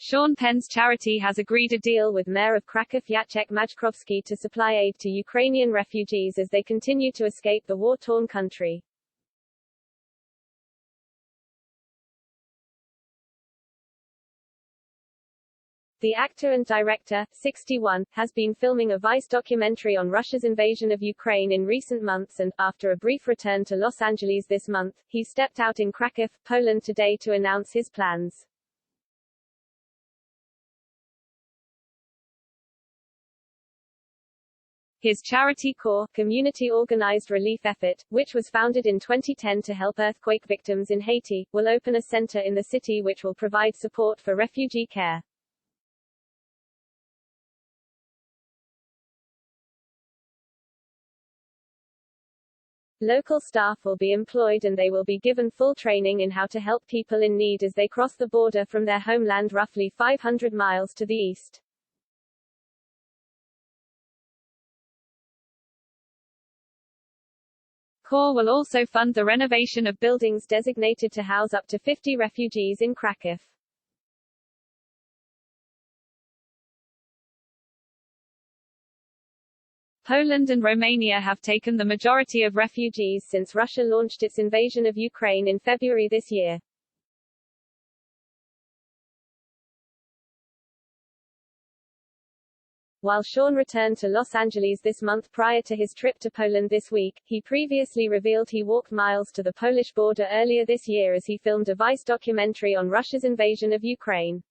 Sean Penn's charity has agreed a deal with Mayor of Krakow Jacek Majchrowski to supply aid to Ukrainian refugees as they continue to escape the war-torn country. The actor and director, 61, has been filming a Vice documentary on Russia's invasion of Ukraine in recent months and, after a brief return to Los Angeles this month, he stepped out in Krakow, Poland today to announce his plans. His charity corps, community-organized relief effort, which was founded in 2010 to help earthquake victims in Haiti, will open a center in the city which will provide support for refugee care. Local staff will be employed and they will be given full training in how to help people in need as they cross the border from their homeland roughly 500 miles to the east. Corps will also fund the renovation of buildings designated to house up to 50 refugees in Krakow. Poland and Romania have taken the majority of refugees since Russia launched its invasion of Ukraine in February this year. While Sean returned to Los Angeles this month prior to his trip to Poland this week, he previously revealed he walked miles to the Polish border earlier this year as he filmed a Vice documentary on Russia's invasion of Ukraine.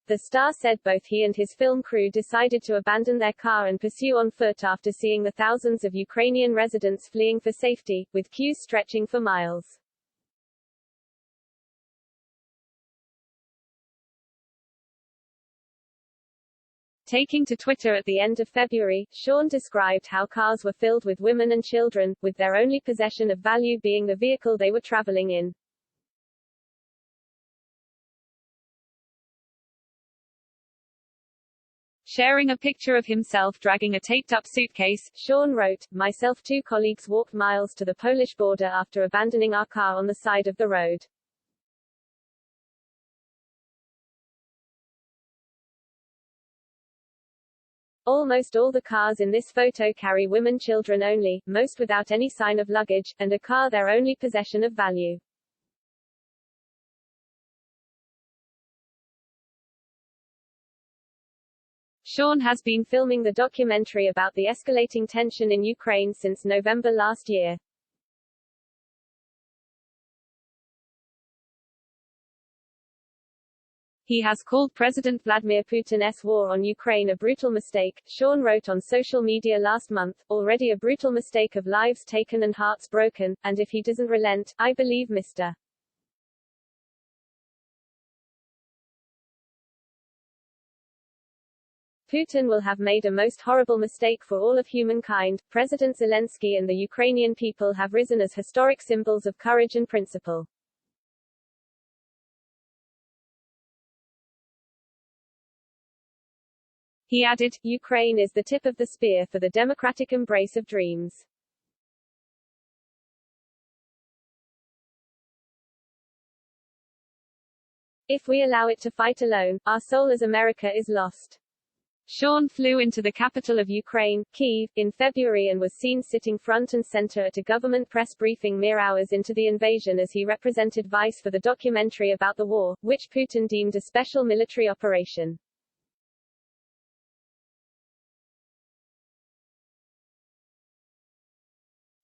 The star said both he and his film crew decided to abandon their car and pursue on foot after seeing the thousands of Ukrainian residents fleeing for safety, with queues stretching for miles. Taking to Twitter at the end of February, Sean described how cars were filled with women and children, with their only possession of value being the vehicle they were traveling in. Sharing a picture of himself dragging a taped-up suitcase, Sean wrote, "Myself, 2 colleagues walked miles to the Polish border after abandoning our car on the side of the road. Almost all the cars in this photo carry women children only, most without any sign of luggage, and a car their only possession of value." Sean has been filming the documentary about the escalating tension in Ukraine since November last year. He has called President Vladimir Putin's war on Ukraine a brutal mistake, Sean wrote on social media last month, already a brutal mistake of lives taken and hearts broken, and if he doesn't relent, I believe Mr. Putin will have made a most horrible mistake for all of humankind. President Zelensky and the Ukrainian people have risen as historic symbols of courage and principle. He added, Ukraine is the tip of the spear for the democratic embrace of dreams. If we allow it to fight alone, our soul as America is lost. Sean flew into the capital of Ukraine, Kyiv, in February and was seen sitting front and center at a government press briefing mere hours into the invasion as he represented Vice for the documentary about the war, which Putin deemed a special military operation.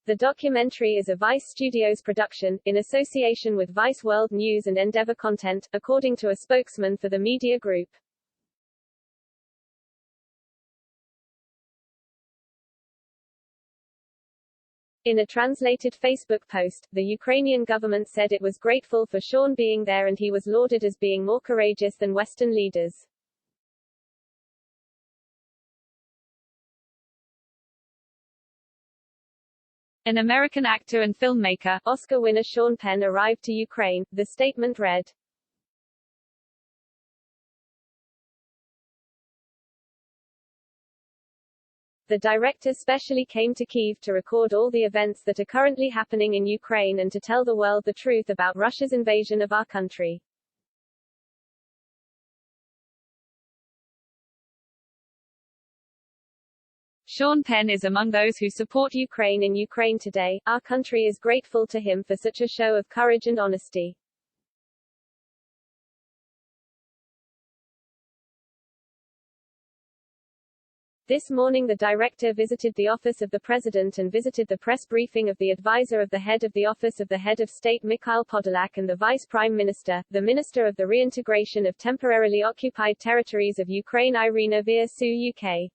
The documentary is a Vice Studios production, in association with Vice World News and Endeavor Content, according to a spokesman for the media group. In a translated Facebook post, the Ukrainian government said it was grateful for Sean being there and he was lauded as being more courageous than Western leaders. An American actor and filmmaker, Oscar winner Sean Penn arrived to Ukraine, the statement read. The director specially came to Kyiv to record all the events that are currently happening in Ukraine and to tell the world the truth about Russia's invasion of our country. Sean Penn is among those who support Ukraine in Ukraine today. Our country is grateful to him for such a show of courage and honesty. This morning the director visited the office of the president and visited the press briefing of the advisor of the head of the office of the head of state Mikhail Podolak and the vice prime minister, the minister of the reintegration of temporarily occupied territories of Ukraine Irina Versu UK.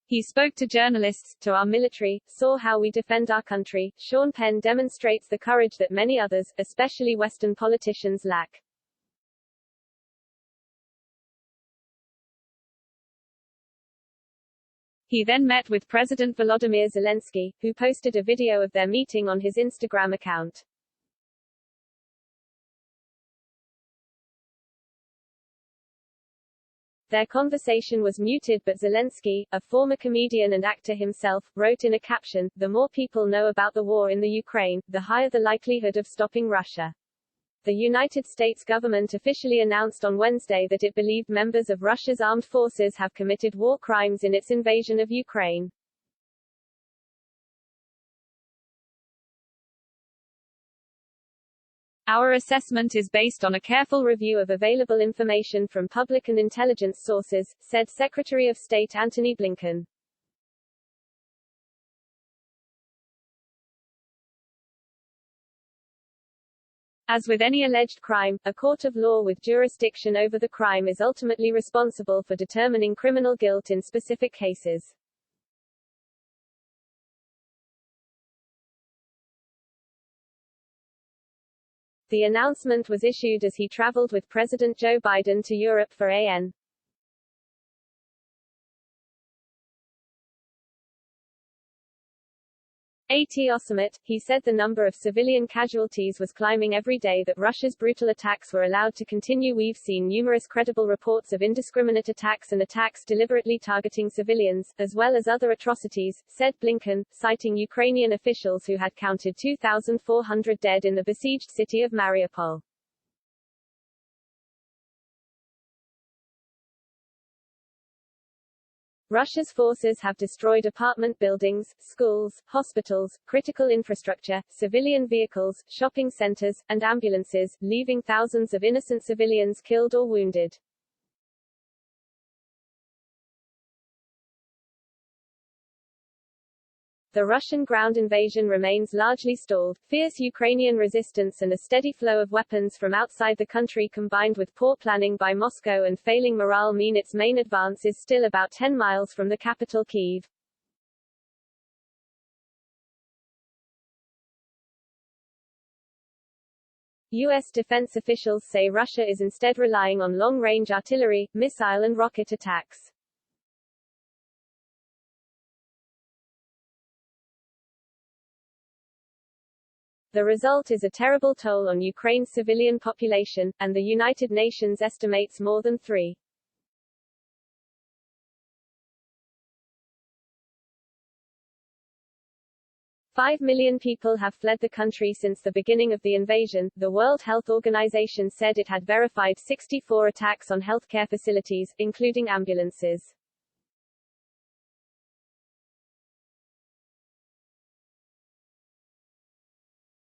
He spoke to journalists, to our military, saw how we defend our country. Sean Penn demonstrates the courage that many others, especially Western politicians, lack. He then met with President Volodymyr Zelensky, who posted a video of their meeting on his Instagram account. Their conversation was muted, but Zelensky, a former comedian and actor himself, wrote in a caption, "The more people know about the war in the Ukraine, the higher the likelihood of stopping Russia." The United States government officially announced on Wednesday that it believed members of Russia's armed forces have committed war crimes in its invasion of Ukraine. Our assessment is based on a careful review of available information from public and intelligence sources, said Secretary of State Antony Blinken. As with any alleged crime, a court of law with jurisdiction over the crime is ultimately responsible for determining criminal guilt in specific cases. The announcement was issued as he traveled with President Joe Biden to Europe for an summit. He said the number of civilian casualties was climbing every day, that Russia's brutal attacks were allowed to continue. We've seen numerous credible reports of indiscriminate attacks and attacks deliberately targeting civilians, as well as other atrocities, said Blinken, citing Ukrainian officials who had counted 2,400 dead in the besieged city of Mariupol. Russia's forces have destroyed apartment buildings, schools, hospitals, critical infrastructure, civilian vehicles, shopping centers, and ambulances, leaving thousands of innocent civilians killed or wounded. The Russian ground invasion remains largely stalled. Fierce Ukrainian resistance and a steady flow of weapons from outside the country combined with poor planning by Moscow and failing morale mean its main advance is still about 10 miles from the capital Kyiv. U.S. defense officials say Russia is instead relying on long-range artillery, missile and rocket attacks. The result is a terrible toll on Ukraine's civilian population, and the United Nations estimates more than 3.5 million people have fled the country since the beginning of the invasion. The World Health Organization said it had verified 64 attacks on healthcare facilities, including ambulances.